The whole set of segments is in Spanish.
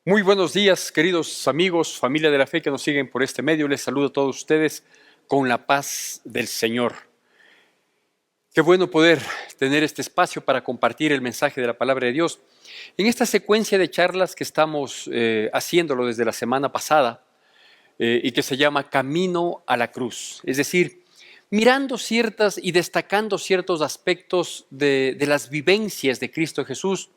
Muy buenos días, queridos amigos, familia de la fe que nos siguen por este medio. Les saludo a todos ustedes con la paz del Señor. Qué bueno poder tener este espacio para compartir el mensaje de la palabra de Dios. En esta secuencia de charlas que estamos haciéndolo desde la semana pasada y que se llama Camino a la Cruz, es decir, mirando ciertas y destacando ciertos aspectos de las vivencias de Cristo Jesús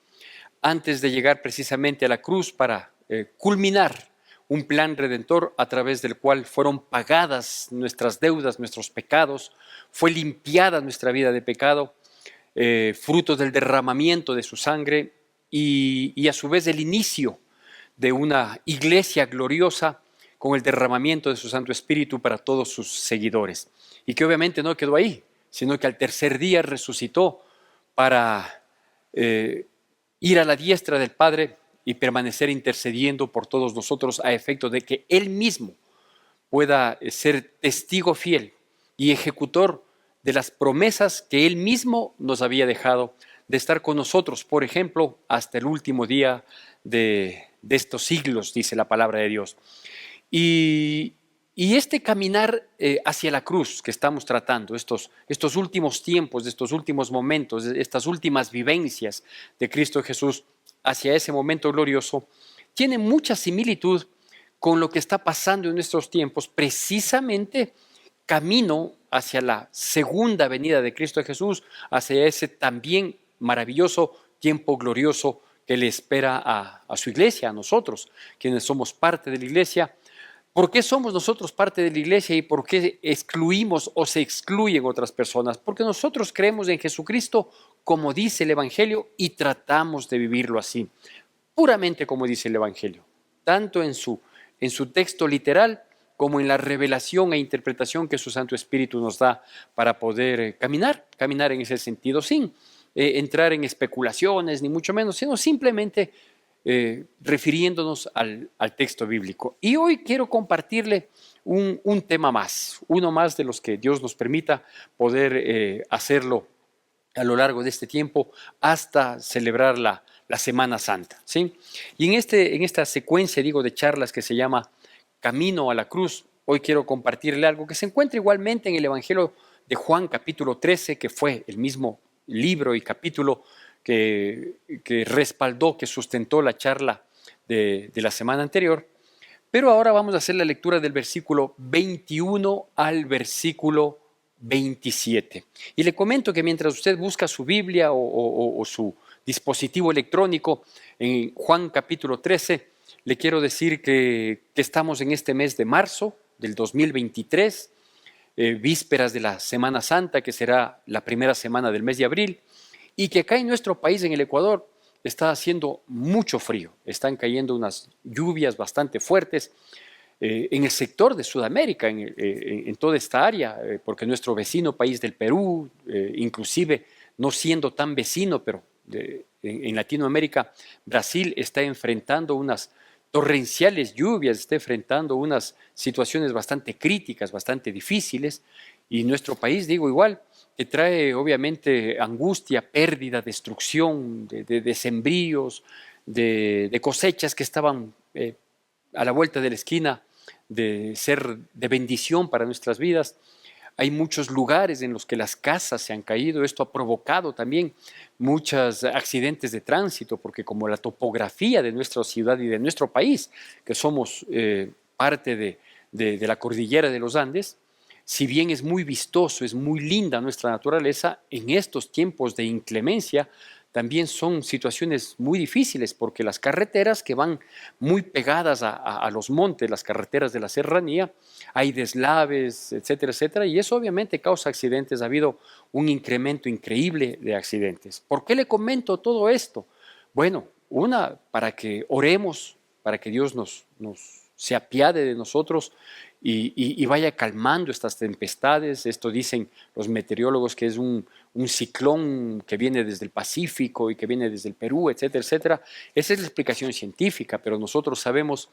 antes de llegar precisamente a la cruz para culminar un plan redentor a través del cual fueron pagadas nuestras deudas, nuestros pecados, fue limpiada nuestra vida de pecado, fruto del derramamiento de su sangre y a su vez el inicio de una iglesia gloriosa con el derramamiento de su Santo Espíritu para todos sus seguidores. Y que obviamente no quedó ahí, sino que al tercer día resucitó para ir a la diestra del Padre y permanecer intercediendo por todos nosotros a efecto de que Él mismo pueda ser testigo fiel y ejecutor de las promesas que Él mismo nos había dejado de estar con nosotros, por ejemplo, hasta el último día de estos siglos, dice la palabra de Dios. Y este caminar hacia la cruz que estamos tratando, estos últimos tiempos, estos últimos momentos, estas últimas vivencias de Cristo Jesús hacia ese momento glorioso, tiene mucha similitud con lo que está pasando en nuestros tiempos, precisamente camino hacia la segunda venida de Cristo Jesús, hacia ese también maravilloso tiempo glorioso que le espera a su iglesia, a nosotros, quienes somos parte de la iglesia. ¿Por qué somos nosotros parte de la iglesia y por qué excluimos o se excluyen otras personas? Porque nosotros creemos en Jesucristo como dice el Evangelio y tratamos de vivirlo así, puramente como dice el Evangelio, tanto en su texto literal como en la revelación e interpretación que su Santo Espíritu nos da para poder caminar en ese sentido, sin entrar en especulaciones ni mucho menos, sino simplemente refiriéndonos al texto bíblico. Y hoy quiero compartirle un tema más, uno más de los que Dios nos permita poder hacerlo a lo largo de este tiempo hasta celebrar la Semana Santa, ¿sí? Y en esta secuencia, digo, de charlas que se llama Camino a la Cruz, hoy quiero compartirle algo que se encuentra igualmente en el Evangelio de Juan capítulo 13, que fue el mismo libro y capítulo que respaldó, que sustentó la charla de la semana anterior. Pero ahora vamos a hacer la lectura del versículo 21 al versículo 27. Y le comento que mientras usted busca su Biblia o su dispositivo electrónico en Juan capítulo 13, le quiero decir que estamos en este mes de marzo del 2023, vísperas de la Semana Santa, que será la primera semana del mes de abril, y que acá en nuestro país, en el Ecuador, está haciendo mucho frío, están cayendo unas lluvias bastante fuertes en el sector de Sudamérica, en toda esta área, porque nuestro vecino país del Perú, inclusive no siendo tan vecino, pero en Latinoamérica, Brasil está enfrentando unas torrenciales lluvias, está enfrentando unas situaciones bastante críticas, bastante difíciles, y nuestro país, digo igual, que trae obviamente angustia, pérdida, destrucción de sembríos, de cosechas que estaban a la vuelta de la esquina de ser de bendición para nuestras vidas. Hay muchos lugares en los que las casas se han caído. Esto ha provocado también muchos accidentes de tránsito, porque como la topografía de nuestra ciudad y de nuestro país, que somos parte de la cordillera de los Andes, si bien es muy vistoso, es muy linda nuestra naturaleza, en estos tiempos de inclemencia también son situaciones muy difíciles, porque las carreteras que van muy pegadas a los montes, las carreteras de la serranía, hay deslaves, etcétera, etcétera, y eso obviamente causa accidentes. Ha habido un incremento increíble de accidentes. ¿Por qué le comento todo esto? Bueno, para que oremos, para que Dios nos se apiade de nosotros y vaya calmando estas tempestades. Esto dicen los meteorólogos que es un ciclón que viene desde el Pacífico y que viene desde el Perú, etcétera, etcétera. Esa es la explicación científica, pero nosotros sabemos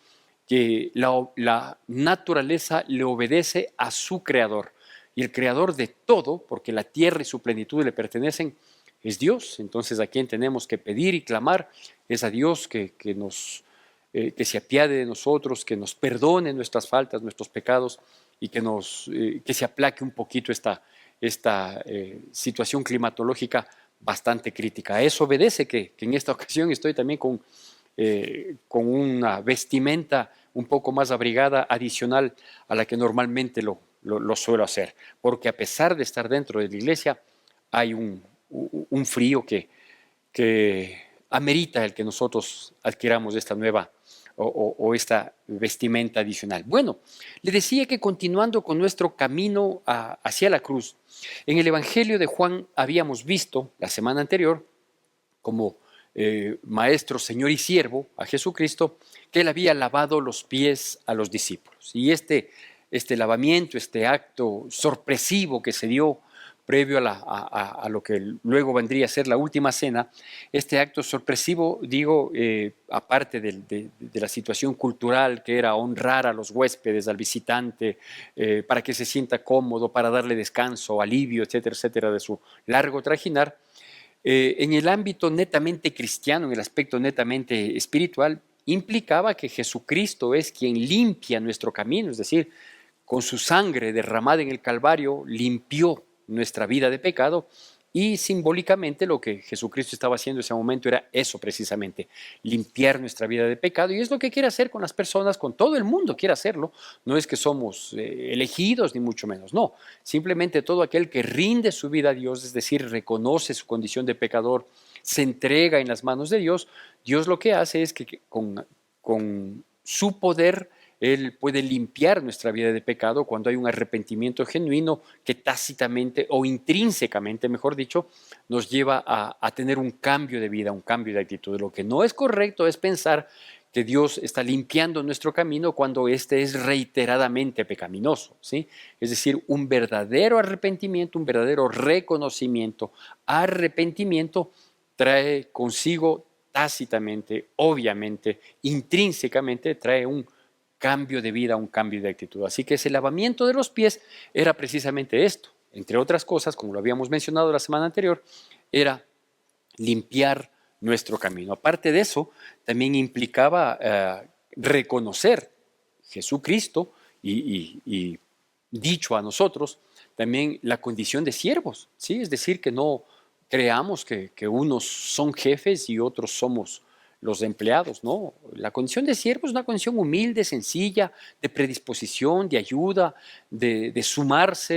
que la naturaleza le obedece a su creador. Y el creador de todo, porque la tierra y su plenitud le pertenecen, es Dios. Entonces a quien tenemos que pedir y clamar es a Dios que nos que se apiade de nosotros, que nos perdone nuestras faltas, nuestros pecados y que se aplaque un poquito esta situación climatológica bastante crítica. A eso obedece que en esta ocasión estoy también con una vestimenta un poco más abrigada adicional a la que normalmente lo suelo hacer, porque a pesar de estar dentro de la iglesia hay un frío que amerita el que nosotros adquiramos esta nueva o esta vestimenta adicional. Bueno, le decía que continuando con nuestro camino hacia la cruz, en el Evangelio de Juan habíamos visto la semana anterior como maestro, señor y siervo a Jesucristo, que él había lavado los pies a los discípulos. Y este lavamiento, este acto sorpresivo que se dio previo a lo que luego vendría a ser la última cena, este acto sorpresivo, digo, aparte de la situación cultural que era honrar a los huéspedes, al visitante, para que se sienta cómodo, para darle descanso, alivio, etcétera, etcétera, de su largo trajinar, en el ámbito netamente cristiano, en el aspecto netamente espiritual, implicaba que Jesucristo es quien limpia nuestro camino, es decir, con su sangre derramada en el Calvario limpió nuestra vida de pecado y simbólicamente lo que Jesucristo estaba haciendo en ese momento era eso precisamente, limpiar nuestra vida de pecado y es lo que quiere hacer con las personas, con todo el mundo quiere hacerlo, no es que somos elegidos ni mucho menos, no, simplemente todo aquel que rinde su vida a Dios, es decir, reconoce su condición de pecador, se entrega en las manos de Dios, Dios lo que hace es que con su poder él puede limpiar nuestra vida de pecado cuando hay un arrepentimiento genuino que tácitamente o intrínsecamente, mejor dicho, nos lleva a tener un cambio de vida, un cambio de actitud. Lo que no es correcto es pensar que Dios está limpiando nuestro camino cuando éste es reiteradamente pecaminoso, ¿sí? Es decir, un verdadero arrepentimiento, un verdadero reconocimiento, arrepentimiento trae consigo tácitamente, obviamente, intrínsecamente, trae un cambio de vida, un cambio de actitud. Así que ese lavamiento de los pies era precisamente esto. Entre otras cosas, como lo habíamos mencionado la semana anterior, era limpiar nuestro camino. Aparte de eso, también implicaba reconocer Jesucristo y dicho a nosotros también la condición de siervos, ¿sí? Es decir, que no creamos que unos son jefes y otros somos los empleados, ¿no? La condición de siervo es una condición humilde, sencilla, de predisposición, de ayuda, de sumarse,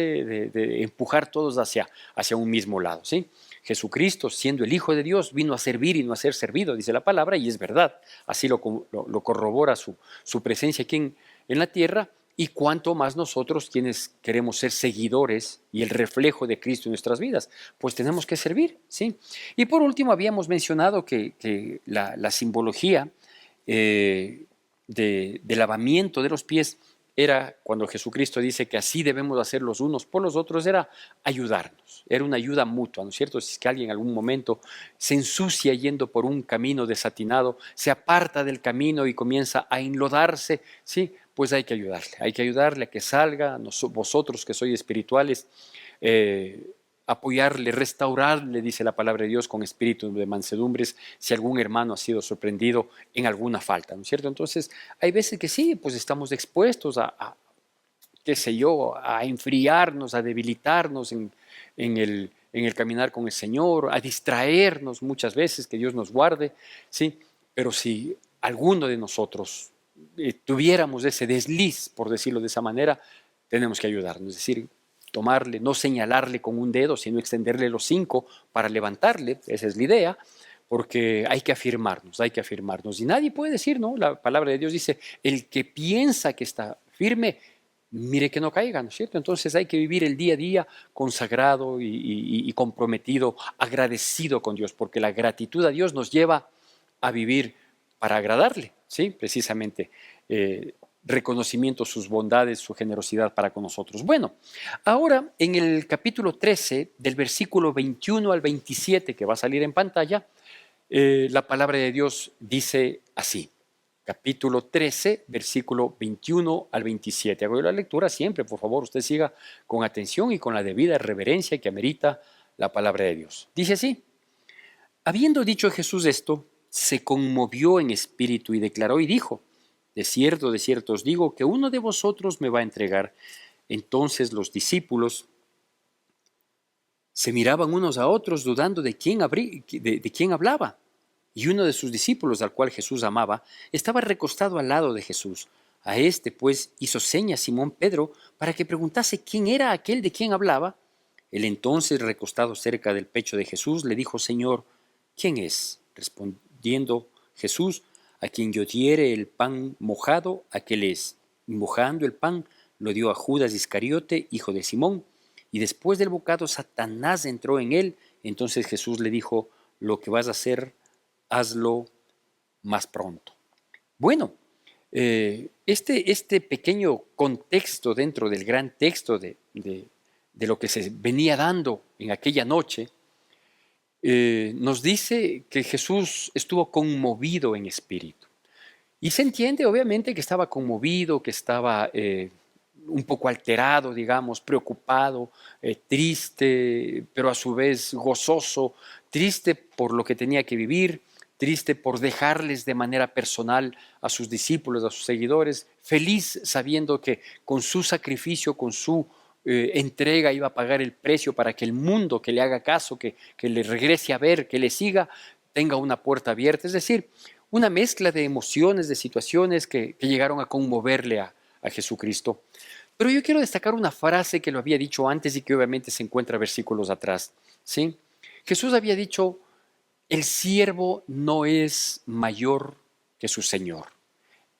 de empujar todos hacia un mismo lado, ¿sí? Jesucristo, siendo el Hijo de Dios, vino a servir y no a ser servido, dice la palabra, y es verdad. Así lo corrobora su presencia aquí en la tierra, y cuanto más nosotros quienes queremos ser seguidores y el reflejo de Cristo en nuestras vidas, pues tenemos que servir, ¿sí? Y por último habíamos mencionado que la simbología de lavamiento de los pies era cuando Jesucristo dice que así debemos hacer los unos por los otros, era ayudarnos, era una ayuda mutua, ¿no es cierto? Si es que alguien en algún momento se ensucia yendo por un camino desatinado, se aparta del camino y comienza a enlodarse, ¿sí? Pues hay que ayudarle a que salga, vosotros que sois espirituales, apoyarle, restaurarle, dice la palabra de Dios, con espíritu de mansedumbres, si algún hermano ha sido sorprendido en alguna falta, ¿no es cierto? Entonces, hay veces que sí, pues estamos expuestos qué sé yo, a enfriarnos, a debilitarnos en el caminar con el Señor, a distraernos muchas veces, que Dios nos guarde, ¿sí? Pero si alguno de nosotros tuviéramos ese desliz, por decirlo de esa manera, tenemos que ayudarnos, es decir, tomarle, no señalarle con un dedo, sino extenderle los 5 para levantarle, esa es la idea, porque hay que afirmarnos. Y nadie puede decir, ¿no? La palabra de Dios dice, el que piensa que está firme, mire que no caiga, ¿no es cierto? Entonces hay que vivir el día a día consagrado y comprometido, agradecido con Dios, porque la gratitud a Dios nos lleva a vivir para agradarle, ¿sí? Precisamente. Reconocimiento, sus bondades, su generosidad para con nosotros. Bueno, ahora en el capítulo 13, del versículo 21 al 27, que va a salir en pantalla, la palabra de Dios dice así. Capítulo 13, versículo 21 al 27. Hago la lectura siempre, por favor, usted siga con atención y con la debida reverencia que amerita la palabra de Dios. Dice así: habiendo dicho Jesús esto, se conmovió en espíritu y declaró y dijo: de cierto os digo que uno de vosotros me va a entregar. Entonces los discípulos se miraban unos a otros dudando de quién hablaba. Y uno de sus discípulos, al cual Jesús amaba, estaba recostado al lado de Jesús. A este, pues, hizo señas Simón Pedro para que preguntase quién era aquel de quien hablaba. Él entonces, recostado cerca del pecho de Jesús, le dijo: Señor, ¿quién es? Respondiendo Jesús: a quien yo diere el pan mojado, aquel es. Y mojando el pan, lo dio a Judas Iscariote, hijo de Simón. Y después del bocado, Satanás entró en él. Entonces Jesús le dijo: lo que vas a hacer, hazlo más pronto. Bueno, este pequeño contexto dentro del gran texto de lo que se venía dando en aquella noche, nos dice que Jesús estuvo conmovido en espíritu. Y se entiende obviamente que estaba conmovido, que estaba un poco alterado, digamos, preocupado, triste, pero a su vez gozoso, triste por lo que tenía que vivir, triste por dejarles de manera personal a sus discípulos, a sus seguidores, feliz sabiendo que con su sacrificio, con su entrega iba a pagar el precio para que el mundo que le haga caso, que le regrese a ver, que le siga, tenga una puerta abierta. Es decir, una mezcla de emociones, de situaciones que llegaron a conmoverle a Jesucristo. Pero yo quiero destacar una frase que lo había dicho antes y que obviamente se encuentra versículos atrás, ¿sí? Jesús había dicho: el siervo no es mayor que su Señor.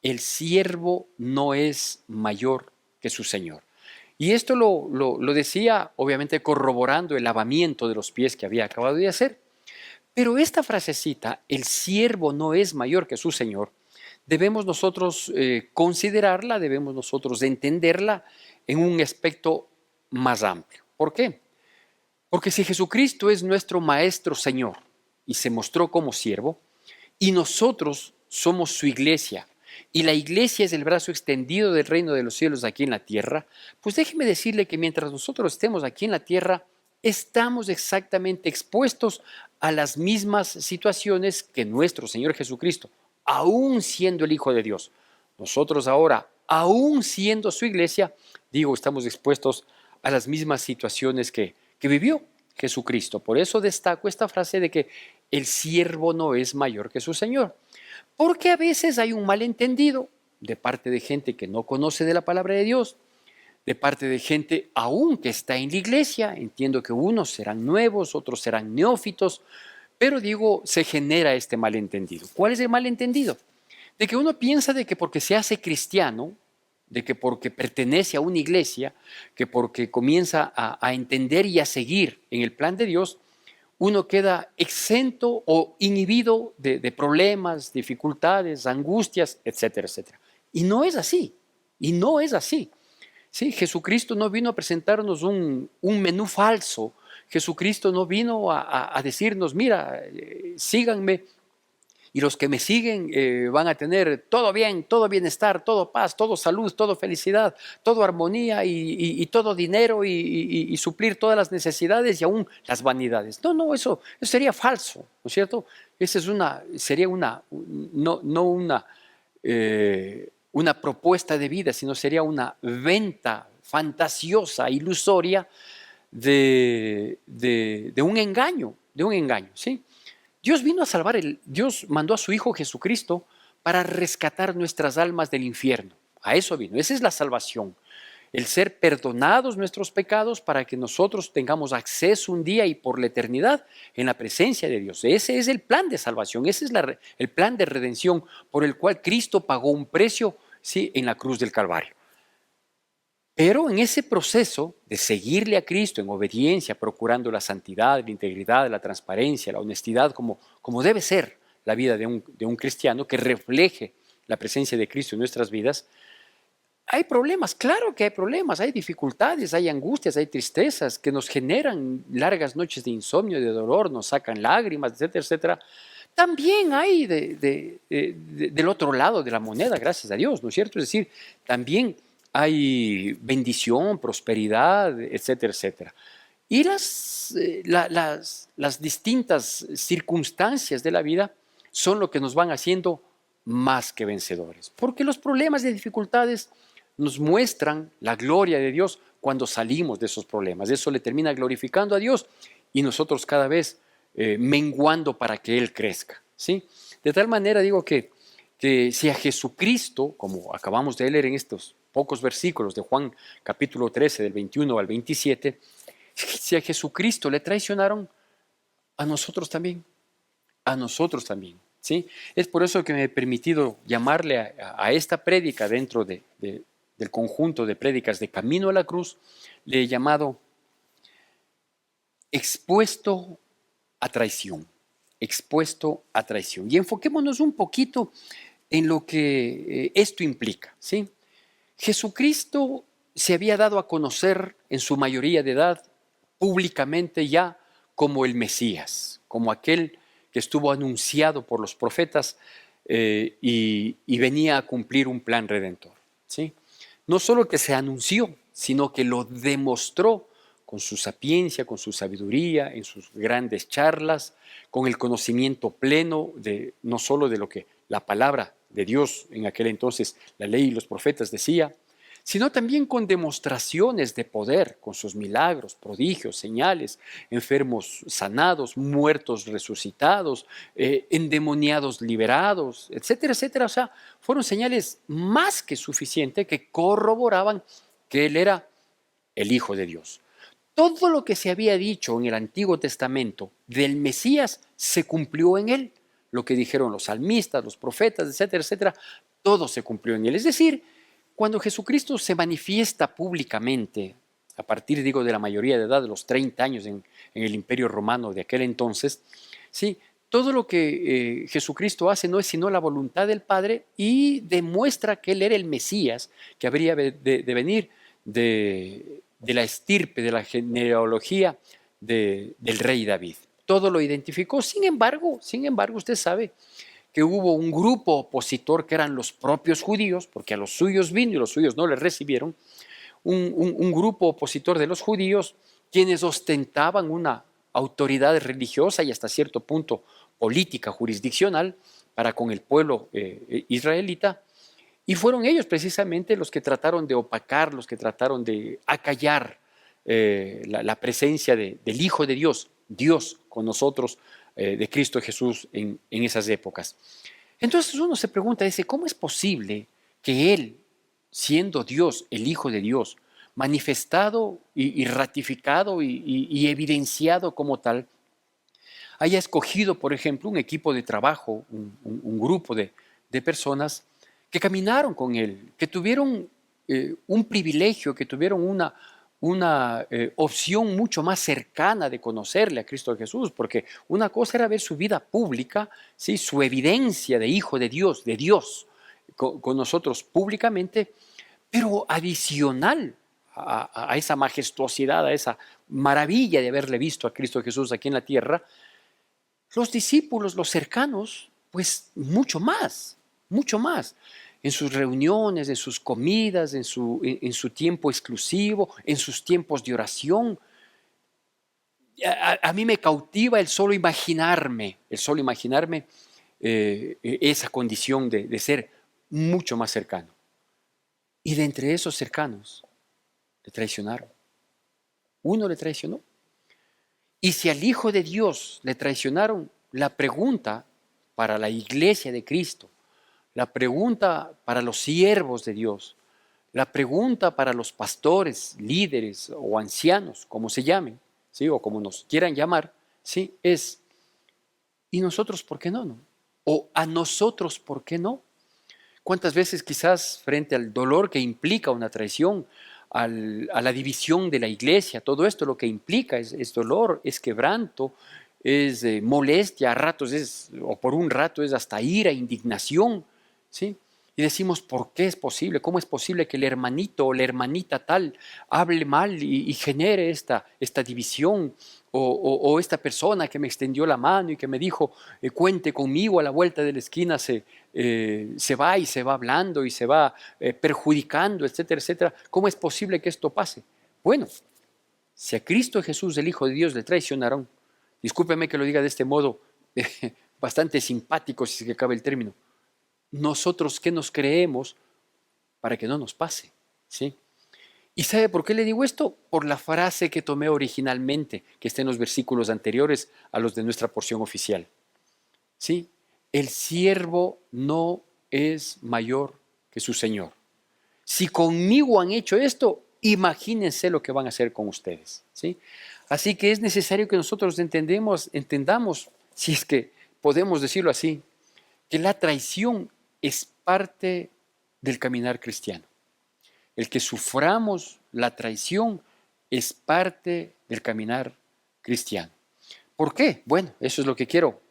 El siervo no es mayor que su Señor. Y esto lo decía obviamente corroborando el lavamiento de los pies que había acabado de hacer. Pero esta frasecita, el siervo no es mayor que su Señor, debemos nosotros considerarla, debemos nosotros entenderla en un aspecto más amplio. ¿Por qué? Porque si Jesucristo es nuestro Maestro Señor y se mostró como siervo, y nosotros somos su iglesia, y la iglesia es el brazo extendido del reino de los cielos aquí en la tierra, pues déjeme decirle que mientras nosotros estemos aquí en la tierra, estamos exactamente expuestos a las mismas situaciones que nuestro Señor Jesucristo, aún siendo el Hijo de Dios. Nosotros ahora, aún siendo su iglesia, digo, estamos expuestos a las mismas situaciones que vivió Jesucristo. Por eso destaco esta frase de que el siervo no es mayor que su Señor. Porque a veces hay un malentendido de parte de gente que no conoce de la palabra de Dios, de parte de gente aún que está en la iglesia. Entiendo que unos serán nuevos, otros serán neófitos, pero digo, se genera este malentendido. ¿Cuál es el malentendido? De que uno piensa de que porque se hace cristiano, de que porque pertenece a una iglesia, que porque comienza a entender y a seguir en el plan de Dios, uno queda exento o inhibido de problemas, dificultades, angustias, etcétera, etcétera. Y no es así, y no es así. Sí, Jesucristo no vino a presentarnos un menú falso. Jesucristo no vino a decirnos: mira, síganme, y los que me siguen van a tener todo bien, todo bienestar, todo paz, todo salud, todo felicidad, todo armonía y todo dinero y suplir todas las necesidades y aún las vanidades. No, no, eso sería falso, ¿no es cierto? Esa sería una propuesta de vida, sino sería una venta fantasiosa, ilusoria de un engaño, ¿sí? Dios mandó a su Hijo Jesucristo para rescatar nuestras almas del infierno. A eso vino, esa es la salvación. El ser perdonados nuestros pecados para que nosotros tengamos acceso un día y por la eternidad en la presencia de Dios. Ese es el plan de salvación, ese es el plan de redención por el cual Cristo pagó un precio, sí, en la cruz del Calvario. Pero en ese proceso de seguirle a Cristo en obediencia, procurando la santidad, la integridad, la transparencia, la honestidad, como debe ser la vida de un cristiano que refleje la presencia de Cristo en nuestras vidas, hay problemas, claro que hay problemas, hay dificultades, hay angustias, hay tristezas que nos generan largas noches de insomnio, de dolor, nos sacan lágrimas, etcétera, etcétera. También hay del otro lado de la moneda, gracias a Dios, ¿no es cierto? Es decir, también hay bendición, prosperidad, etcétera, etcétera. Y las distintas circunstancias de la vida son lo que nos van haciendo más que vencedores. Porque los problemas y dificultades nos muestran la gloria de Dios cuando salimos de esos problemas. Eso le termina glorificando a Dios y nosotros cada vez menguando para que Él crezca, ¿sí? De tal manera digo que si a Jesucristo, como acabamos de leer en estos pocos versículos de Juan capítulo 13, del 21 al 27, si a Jesucristo le traicionaron, a nosotros también, a nosotros también, ¿sí? Es por eso que me he permitido llamarle a esta prédica dentro del conjunto de prédicas de Camino a la Cruz, le he llamado expuesto a traición, expuesto a traición. Y enfoquémonos un poquito en lo que esto implica, ¿sí? Jesucristo se había dado a conocer en su mayoría de edad públicamente ya como el Mesías, como aquel que estuvo anunciado por los profetas y venía a cumplir un plan redentor, ¿sí? No solo que se anunció, sino que lo demostró con su sapiencia, con su sabiduría, en sus grandes charlas, con el conocimiento pleno de no solo de lo que la palabra de Dios en aquel entonces, la ley y los profetas decía, sino también con demostraciones de poder, con sus milagros, prodigios, señales, enfermos sanados, muertos resucitados, endemoniados liberados, etcétera, etcétera. O sea, fueron señales más que suficientes que corroboraban que Él era el Hijo de Dios. Todo lo que se había dicho en el Antiguo Testamento del Mesías se cumplió en Él. Lo que dijeron los salmistas, los profetas, etcétera, etcétera, todo se cumplió en Él. Es decir, cuando Jesucristo se manifiesta públicamente, a partir, digo, de la mayoría de edad, de los 30 años en el Imperio Romano de aquel entonces, ¿sí? Todo lo que Jesucristo hace no es sino la voluntad del Padre y demuestra que Él era el Mesías, que habría de venir de la estirpe, de la genealogía del rey David. Todo lo identificó. Sin embargo, usted sabe que hubo un grupo opositor que eran los propios judíos, porque a los suyos vino y los suyos no le recibieron, un grupo opositor de los judíos, quienes ostentaban una autoridad religiosa y hasta cierto punto política, jurisdiccional, para con el pueblo israelita, y fueron ellos precisamente los que trataron de opacar, los que trataron de acallar la presencia del Hijo de Dios, Dios con nosotros, de Cristo Jesús en esas épocas. Entonces uno se pregunta, dice, ¿cómo es posible que Él, siendo Dios, el Hijo de Dios, manifestado y ratificado y evidenciado como tal, haya escogido, por ejemplo, un equipo de trabajo, un grupo de personas que caminaron con Él, que tuvieron un privilegio, que tuvieron una opción mucho más cercana de conocerle a Cristo Jesús, porque una cosa era ver su vida pública, ¿sí? Su evidencia de Hijo de Dios con nosotros públicamente, pero adicional a esa majestuosidad, a esa maravilla de haberle visto a Cristo Jesús aquí en la tierra, los discípulos, los cercanos, pues mucho más, mucho más. En sus reuniones, en sus comidas, en su tiempo exclusivo, en sus tiempos de oración. A mí me cautiva el solo imaginarme esa condición de ser mucho más cercano. Y de entre esos cercanos, le traicionaron. Uno le traicionó. Y si al Hijo de Dios le traicionaron, la pregunta para la iglesia de Cristo, la pregunta para los siervos de Dios, la pregunta para los pastores, líderes o ancianos, como se llamen, ¿sí? O como nos quieran llamar, ¿sí? Es, ¿y nosotros por qué no? ¿O a nosotros por qué no? ¿Cuántas veces quizás frente al dolor que implica una traición, a la división de la iglesia, todo esto lo que implica es dolor, es quebranto, es molestia, a ratos o por un rato es hasta ira, indignación, ¿sí? Y decimos, ¿por qué es posible? ¿Cómo es posible que el hermanito o la hermanita tal hable mal y genere esta división? O esta persona que me extendió la mano y que me dijo, cuente conmigo, a la vuelta de la esquina se va y se va hablando y se va perjudicando, etcétera, etcétera. ¿Cómo es posible que esto pase? Bueno, si a Cristo Jesús, el Hijo de Dios, le traicionaron, discúlpeme que lo diga de este modo bastante simpático, si es que cabe el término. Nosotros, ¿qué nos creemos para que no nos pase? ¿Sí? ¿Y sabe por qué le digo esto? Por la frase que tomé originalmente, que está en los versículos anteriores a los de nuestra porción oficial. ¿Sí? El siervo no es mayor que su Señor. Si conmigo han hecho esto, imagínense lo que van a hacer con ustedes. ¿Sí? Así que es necesario que nosotros entendamos, si es que podemos decirlo así, que la traición es parte del caminar cristiano. El que suframos la traición es parte del caminar cristiano. ¿Por qué? Bueno, eso es lo que quiero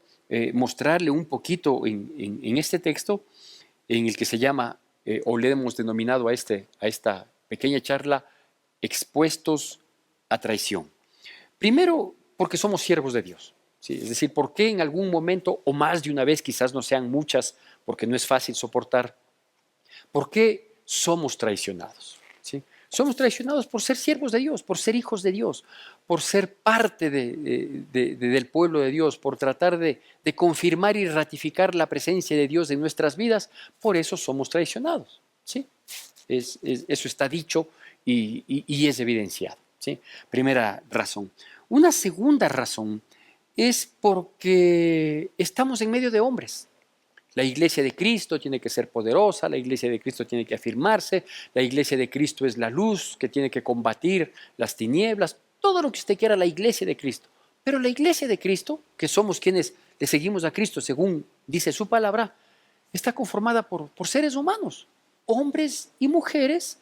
mostrarle un poquito en este texto, en el que se llama, o le hemos denominado a esta pequeña charla, expuestos a traición. Primero, porque somos siervos de Dios. ¿Sí? Es decir, ¿por qué en algún momento, o más de una vez, quizás no sean muchas, porque no es fácil soportar, por qué somos traicionados? ¿Sí? Somos traicionados por ser siervos de Dios, por ser hijos de Dios, por ser parte del pueblo de Dios, por tratar de confirmar y ratificar la presencia de Dios en nuestras vidas. Por eso somos traicionados. ¿Sí? Eso está dicho y es evidenciado. ¿Sí? Primera razón. Una segunda razón es porque estamos en medio de hombres. La iglesia de Cristo tiene que ser poderosa, la iglesia de Cristo tiene que afirmarse, la iglesia de Cristo es la luz que tiene que combatir las tinieblas, todo lo que usted quiera, la iglesia de Cristo. Pero la iglesia de Cristo, que somos quienes le seguimos a Cristo según dice su palabra, está conformada por seres humanos, hombres y mujeres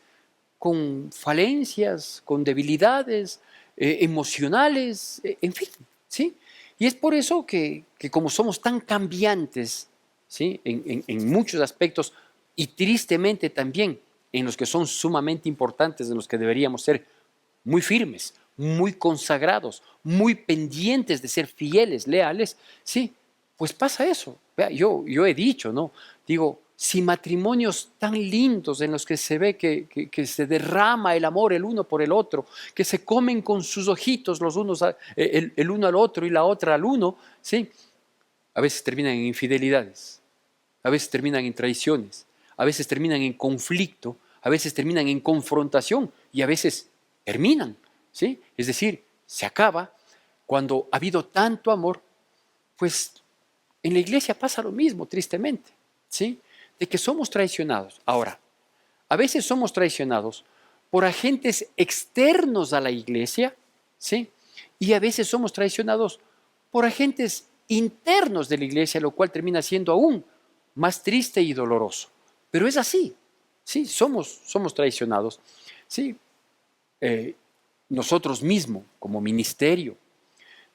con falencias, con debilidades emocionales, en fin, ¿sí? Y es por eso que como somos tan cambiantes, ¿sí? En muchos aspectos y tristemente también en los que son sumamente importantes, en los que deberíamos ser muy firmes, muy consagrados, muy pendientes de ser fieles, leales, sí, pues pasa eso. Vea, yo he dicho, ¿no? Digo, si matrimonios tan lindos en los que se ve que se derrama el amor el uno por el otro, que se comen con sus ojitos los unos, el uno al otro y la otra al uno, ¿sí? A veces terminan en infidelidades, a veces terminan en traiciones, a veces terminan en conflicto, a veces terminan en confrontación y a veces terminan, ¿sí? Es decir, se acaba cuando ha habido tanto amor, pues en la iglesia pasa lo mismo, tristemente, ¿sí? De que somos traicionados. Ahora, a veces somos traicionados por agentes externos a la iglesia, ¿sí? Y a veces somos traicionados por agentes internos de la iglesia, lo cual termina siendo aún más triste y doloroso. Pero es así, ¿sí? Somos traicionados, ¿sí? Nosotros mismos como ministerio,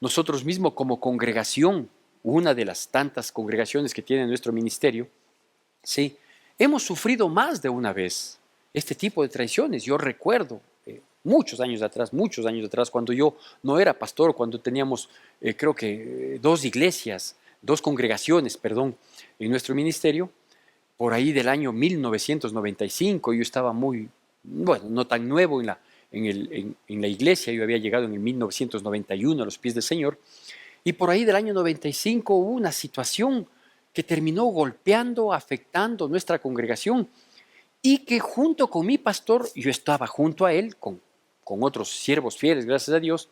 nosotros mismos como congregación, una de las tantas congregaciones que tiene nuestro ministerio, ¿sí? Hemos sufrido más de una vez este tipo de traiciones. Yo recuerdo muchos años atrás, cuando yo no era pastor, cuando teníamos creo que dos iglesias, dos congregaciones, perdón, en nuestro ministerio, por ahí del año 1995, yo estaba muy, bueno, no tan nuevo en la iglesia, yo había llegado en el 1991 a los pies del Señor, y por ahí del año 95 hubo una situación que terminó golpeando, afectando nuestra congregación y que junto con mi pastor, yo estaba junto a él, con otros siervos fieles, gracias a Dios,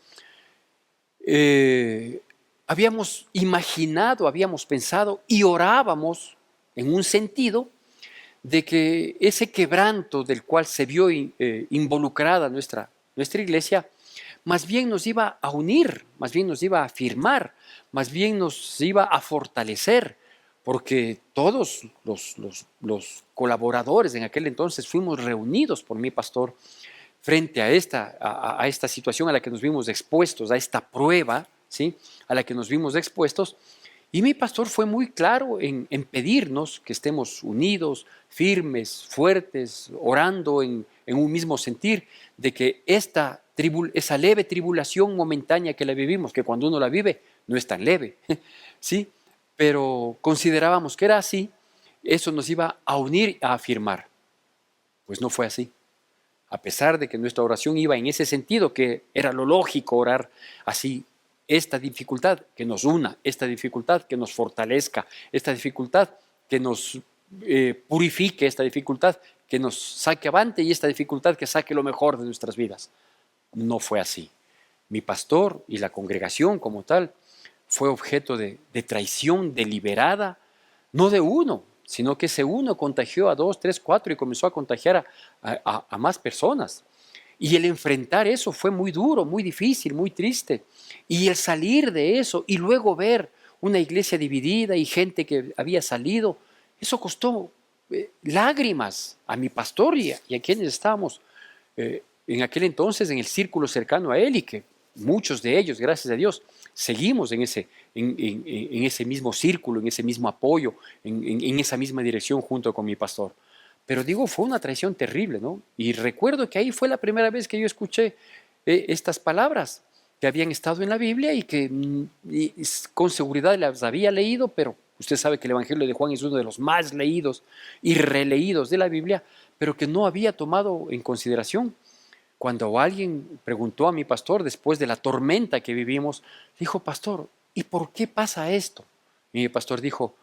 habíamos imaginado, habíamos pensado y orábamos en un sentido de que ese quebranto del cual se vio involucrada nuestra iglesia, más bien nos iba a unir, más bien nos iba a afirmar, más bien nos iba a fortalecer, porque todos los colaboradores en aquel entonces fuimos reunidos por mi pastor frente a esta situación a la que nos vimos expuestos, a esta prueba, ¿sí? A la que nos vimos expuestos. Y mi pastor fue muy claro en pedirnos que estemos unidos, firmes, fuertes, orando en un mismo sentir, de que esa leve tribulación momentánea que la vivimos, que cuando uno la vive no es tan leve, ¿sí? Pero considerábamos que era así, eso nos iba a unir, a afirmar. Pues no fue así. A pesar de que nuestra oración iba en ese sentido, que era lo lógico orar así esta dificultad que nos una, esta dificultad que nos fortalezca, esta dificultad que nos purifique, esta dificultad que nos saque avante y esta dificultad que saque lo mejor de nuestras vidas. No fue así. Mi pastor y la congregación como tal fue objeto de traición deliberada, no de uno, sino que ese uno contagió a 2, 3, 4 y comenzó a contagiar a más personas. Y el enfrentar eso fue muy duro, muy difícil, muy triste. Y el salir de eso y luego ver una iglesia dividida y gente que había salido, eso costó lágrimas a mi pastor y a quienes estábamos en aquel entonces en el círculo cercano a él y que muchos de ellos, gracias a Dios, seguimos en ese mismo círculo, en ese mismo apoyo, en esa misma dirección junto con mi pastor. Pero digo, fue una traición terrible, ¿no? Y recuerdo que ahí fue la primera vez que yo escuché estas palabras que habían estado en la Biblia y que con seguridad las había leído, pero usted sabe que el Evangelio de Juan es uno de los más leídos y releídos de la Biblia, pero que no había tomado en consideración. Cuando alguien preguntó a mi pastor después de la tormenta que vivimos, dijo, pastor, ¿y por qué pasa esto? Y mi pastor dijo,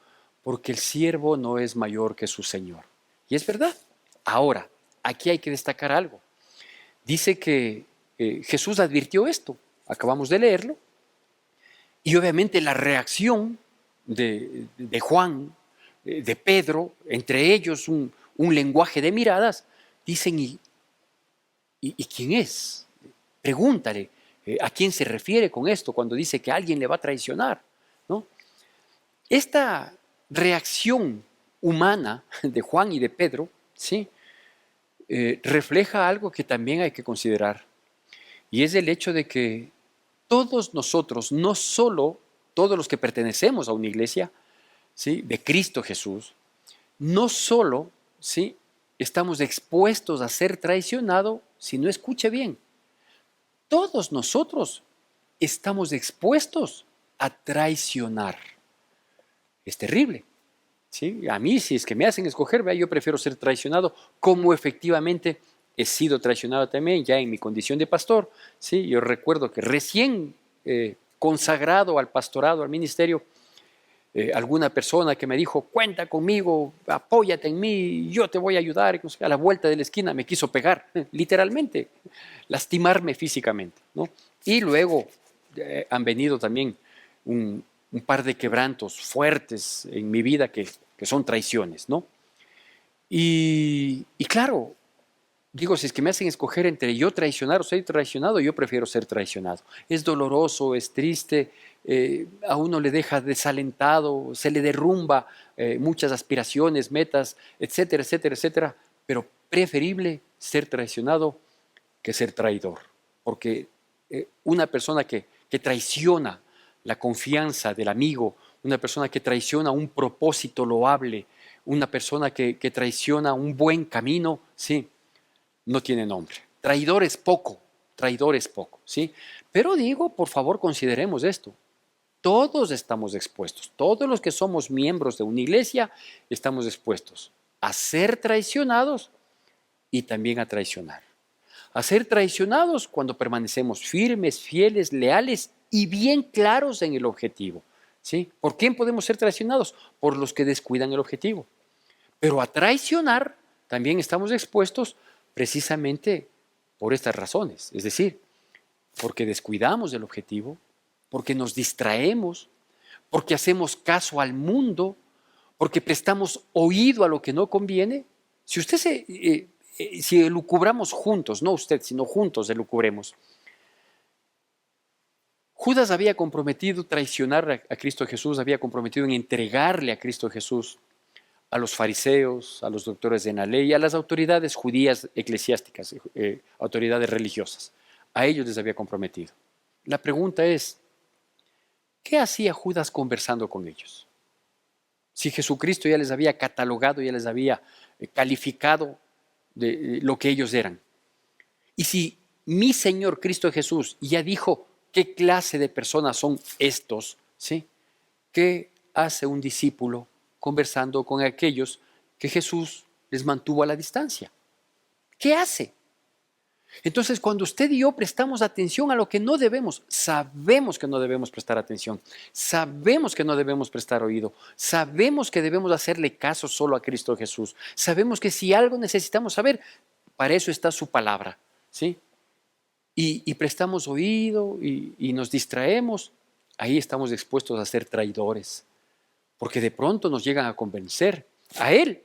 porque el siervo no es mayor que su Señor. Y es verdad. Ahora, aquí hay que destacar algo. Dice que Jesús advirtió esto, acabamos de leerlo, y obviamente la reacción de Juan, de Pedro, entre ellos un lenguaje de miradas, dicen, ¿y quién es? Pregúntale, ¿a quién se refiere con esto cuando dice que alguien le va a traicionar? ¿No? Esta reacción humana de Juan y de Pedro, ¿sí? Refleja algo que también hay que considerar, y es el hecho de que todos nosotros, no solo todos los que pertenecemos a una iglesia, ¿sí? De Cristo Jesús, no solo, ¿sí? Estamos expuestos a ser traicionados, si no escuche bien, todos nosotros estamos expuestos a traicionar. Es terrible. ¿Sí? A mí, si es que me hacen escoger, ¿vea? Yo prefiero ser traicionado, como efectivamente he sido traicionado también, ya en mi condición de pastor. ¿Sí? Yo recuerdo que recién consagrado al pastorado, al ministerio, alguna persona que me dijo, cuenta conmigo, apóyate en mí, yo te voy a ayudar, a la vuelta de la esquina me quiso pegar, literalmente, lastimarme físicamente, ¿no? Y luego han venido también un par de quebrantos fuertes en mi vida que son traiciones, ¿no? Y claro, digo, si es que me hacen escoger entre yo traicionar o ser traicionado, yo prefiero ser traicionado. Es doloroso, es triste, a uno le deja desalentado, se le derrumba muchas aspiraciones, metas, etcétera, etcétera, etcétera. Pero preferible ser traicionado que ser traidor. Porque una persona que traiciona la confianza del amigo, una persona que traiciona un propósito loable, una persona que traiciona un buen camino, sí, no tiene nombre. Traidor es poco, ¿sí? Pero digo, por favor, consideremos esto. Todos estamos expuestos, todos los que somos miembros de una iglesia estamos expuestos a ser traicionados y también a traicionar. A ser traicionados cuando permanecemos firmes, fieles, leales y bien claros en el objetivo, ¿sí? ¿Por quién podemos ser traicionados? Por los que descuidan el objetivo. Pero a traicionar también estamos expuestos precisamente por estas razones, es decir, porque descuidamos el objetivo, porque nos distraemos, porque hacemos caso al mundo, porque prestamos oído a lo que no conviene. Si usted si elucubramos juntos, no usted, sino juntos elucubremos. Judas había comprometido traicionar a Cristo Jesús, había comprometido en entregarle a Cristo Jesús a los fariseos, a los doctores de la ley, a las autoridades judías eclesiásticas, autoridades religiosas. A ellos les había comprometido. La pregunta es, ¿qué hacía Judas conversando con ellos? Si Jesucristo ya les había catalogado, ya les había calificado de lo que ellos eran. Y si mi Señor Cristo Jesús ya dijo qué clase de personas son estos, ¿sí? ¿Qué hace un discípulo conversando con aquellos que Jesús les mantuvo a la distancia? ¿Qué hace? Entonces, cuando usted y yo prestamos atención a lo que no debemos, sabemos que no debemos prestar atención, sabemos que no debemos prestar oído, sabemos que debemos hacerle caso solo a Cristo Jesús, sabemos que si algo necesitamos saber, para eso está su palabra, ¿sí? Y prestamos oído y nos distraemos, ahí estamos expuestos a ser traidores, porque de pronto nos llegan a convencer. A él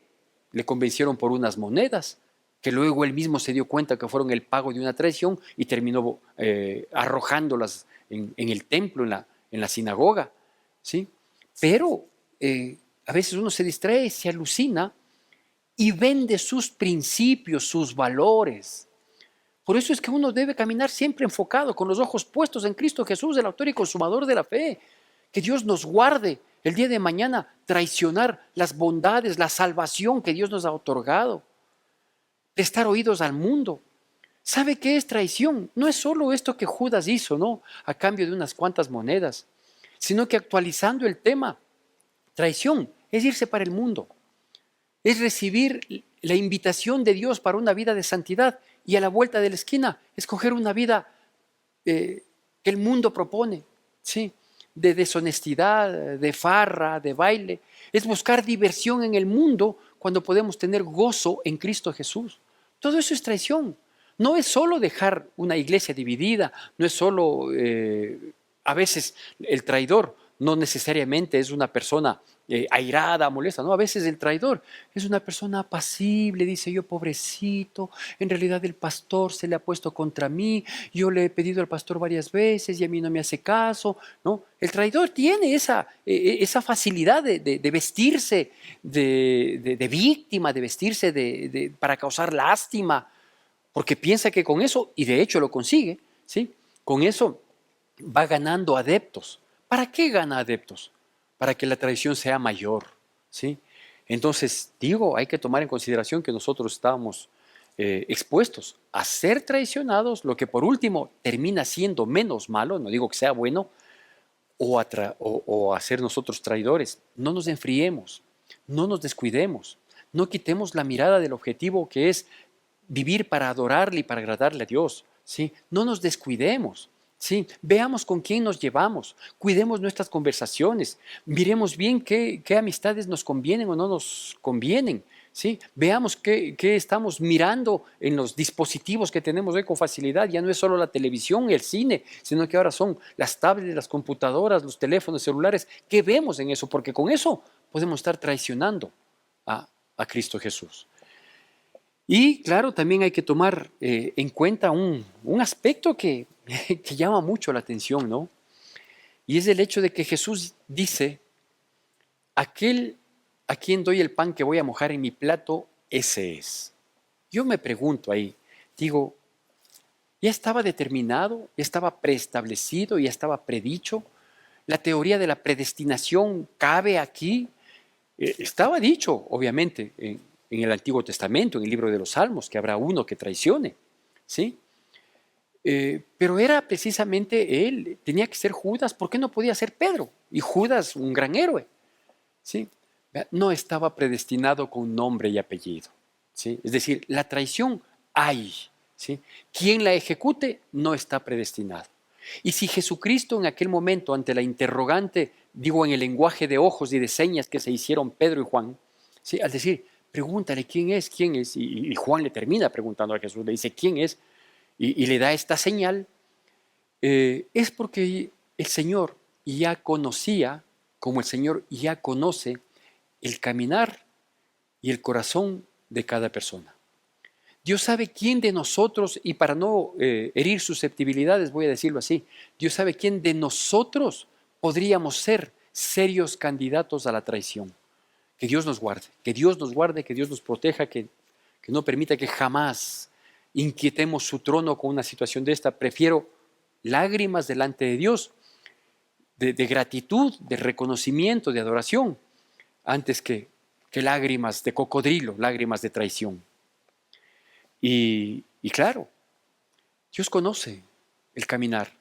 le convencieron por unas monedas, que luego él mismo se dio cuenta que fueron el pago de una traición y terminó arrojándolas en el templo, en la sinagoga, ¿sí? Pero a veces uno se distrae, se alucina y vende sus principios, sus valores. Por eso es que uno debe caminar siempre enfocado, con los ojos puestos en Cristo Jesús, el autor y consumador de la fe. Que Dios nos guarde el día de mañana traicionar las bondades, la salvación que Dios nos ha otorgado. Prestar oídos al mundo. ¿Sabe qué es traición? No es solo esto que Judas hizo, ¿no? A cambio de unas cuantas monedas, sino que actualizando el tema, traición es irse para el mundo, es recibir la invitación de Dios para una vida de santidad y a la vuelta de la esquina escoger una vida que el mundo propone, ¿sí? De deshonestidad, de farra, de baile. Es buscar diversión en el mundo cuando podemos tener gozo en Cristo Jesús. Todo eso es traición. No es solo dejar una iglesia dividida, no es solo, a veces el traidor no necesariamente es una persona airada, molesta, no, a veces el traidor es una persona apacible, dice yo, pobrecito, en realidad el pastor se le ha puesto contra mí, yo le he pedido al pastor varias veces y a mí no me hace caso, ¿no? El traidor tiene esa facilidad de vestirse de víctima, de vestirse para causar lástima, porque piensa que con eso, y de hecho lo consigue, ¿sí? Con eso va ganando adeptos. ¿Para qué gana adeptos? Para que la traición sea mayor, ¿sí? Entonces, digo, hay que tomar en consideración que nosotros estamos expuestos a ser traicionados, lo que por último termina siendo menos malo, no digo que sea bueno, o a ser nosotros traidores. No nos enfriemos, no nos descuidemos, no quitemos la mirada del objetivo que es vivir para adorarle y para agradarle a Dios, ¿sí? No nos descuidemos, ¿sí? Veamos con quién nos llevamos, cuidemos nuestras conversaciones, miremos bien qué amistades nos convienen o no nos convienen, ¿sí? Veamos qué estamos mirando en los dispositivos que tenemos hoy con facilidad. Ya no es solo la televisión, el cine, sino que ahora son las tablets, las computadoras, los teléfonos celulares. ¿Qué vemos en eso? Porque con eso podemos estar traicionando a Cristo Jesús. Y claro, también hay que tomar en cuenta un aspecto que llama mucho la atención, ¿no? Y es el hecho de que Jesús dice, aquel a quien doy el pan que voy a mojar en mi plato, ese es. Yo me pregunto ahí, digo, ¿ya estaba determinado? ¿Ya estaba preestablecido? ¿Ya estaba predicho? ¿La teoría de la predestinación cabe aquí? Estaba dicho, obviamente, en el Antiguo Testamento, en el libro de los Salmos, que habrá uno que traicione, ¿sí? Pero era precisamente él, tenía que ser Judas, ¿por qué no podía ser Pedro? Y Judas, un gran héroe, ¿sí? No estaba predestinado con nombre y apellido, ¿sí? Es decir, la traición hay, ¿sí? Quien la ejecute no está predestinado. Y si Jesucristo en aquel momento, ante la interrogante, digo en el lenguaje de ojos y de señas que se hicieron Pedro y Juan, ¿sí? Al decir, pregúntale quién es, y Juan le termina preguntando a Jesús, le dice, ¿quién es? Y le da esta señal, es porque el Señor ya conocía, como el Señor ya conoce, el caminar y el corazón de cada persona. Dios sabe quién de nosotros, y para no herir susceptibilidades, voy a decirlo así, Dios sabe quién de nosotros podríamos ser serios candidatos a la traición. Que Dios nos guarde, que Dios nos guarde, que Dios nos proteja, que no permita que jamás inquietemos su trono con una situación de esta. Prefiero lágrimas delante de Dios, de gratitud, de reconocimiento, de adoración, antes que lágrimas de cocodrilo, lágrimas de traición. Y claro, Dios conoce el caminar.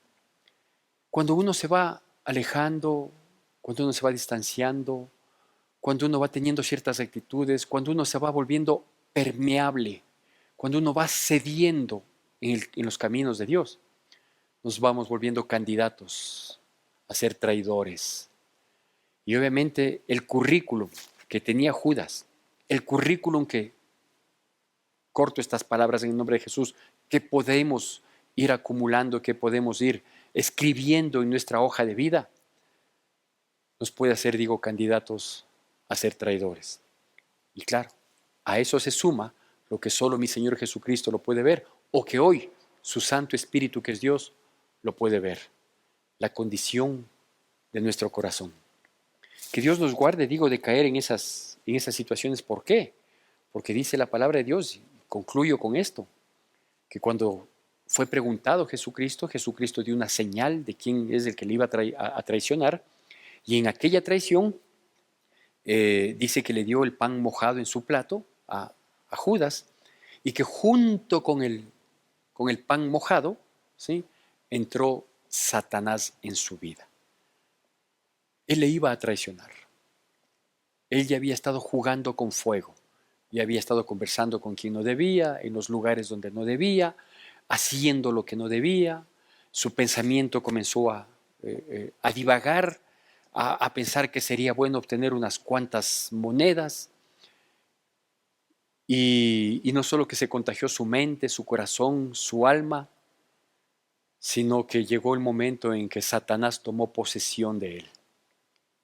Cuando uno se va alejando, cuando uno se va distanciando, cuando uno va teniendo ciertas actitudes, cuando uno se va volviendo permeable, cuando uno va cediendo en los caminos de Dios, nos vamos volviendo candidatos a ser traidores. Y obviamente el currículum que tenía Judas, el currículum que, corto estas palabras en el nombre de Jesús, que podemos ir acumulando, que podemos ir escribiendo en nuestra hoja de vida, nos puede hacer, digo, candidatos a ser traidores. Y claro, a eso se suma lo que solo mi Señor Jesucristo lo puede ver, o que hoy su Santo Espíritu, que es Dios, lo puede ver, la condición de nuestro corazón. Que Dios nos guarde, digo, de caer en esas situaciones. ¿Por qué? Porque dice la palabra de Dios, y concluyo con esto, que cuando fue preguntado Jesucristo, Jesucristo dio una señal de quién es el que le iba a traicionar, y en aquella traición dice que le dio el pan mojado en su plato a Judas, y que junto con el pan mojado, ¿sí?, entró Satanás en su vida. Él le iba a traicionar. Él ya había estado jugando con fuego, ya había estado conversando con quien no debía, en los lugares donde no debía, haciendo lo que no debía. Su pensamiento comenzó a divagar, a pensar que sería bueno obtener unas cuantas monedas. Y no solo que se contagió su mente, su corazón, su alma, sino que llegó el momento en que Satanás tomó posesión de él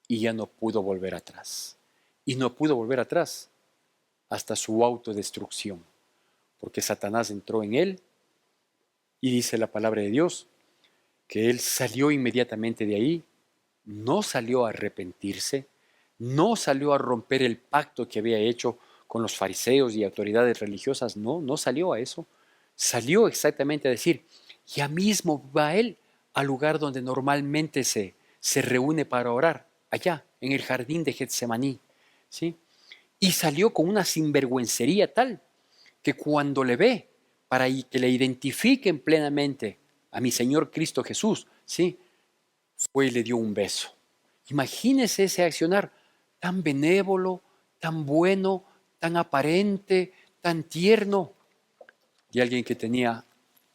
y ya no pudo volver atrás. Y no pudo volver atrás hasta su autodestrucción, porque Satanás entró en él y dice la palabra de Dios que él salió inmediatamente de ahí, no salió a arrepentirse, no salió a romper el pacto que había hecho con los fariseos y autoridades religiosas, no salió a eso, salió exactamente a decir, ya mismo va él al lugar donde normalmente se reúne para orar, allá en el jardín de Getsemaní, ¿sí? Y salió con una sinvergüencería tal que cuando le ve, para que le identifiquen plenamente a mi Señor Cristo Jesús, ¿sí?, fue y le dio un beso. Imagínese ese accionar tan benévolo, tan bueno, tan aparente, tan tierno, de alguien que tenía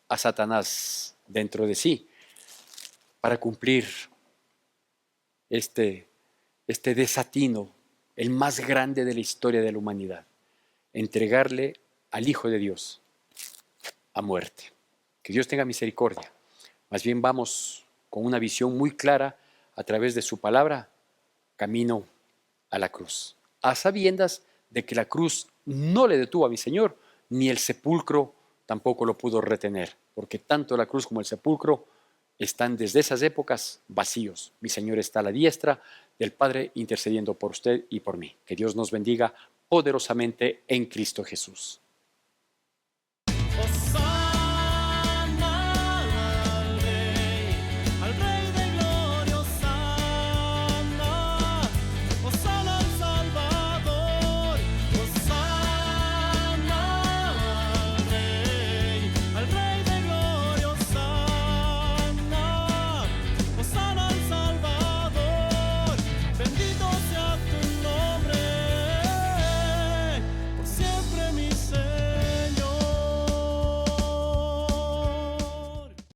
a Satanás dentro de sí para cumplir este desatino, el más grande de la historia de la humanidad, entregarle al Hijo de Dios a muerte. Que Dios tenga misericordia. Más bien vamos con una visión muy clara a través de su palabra, camino a la cruz, a sabiendas de que la cruz no le detuvo a mi Señor, ni el sepulcro tampoco lo pudo retener, porque tanto la cruz como el sepulcro están desde esas épocas vacíos. Mi Señor está a la diestra del Padre intercediendo por usted y por mí. Que Dios nos bendiga poderosamente en Cristo Jesús.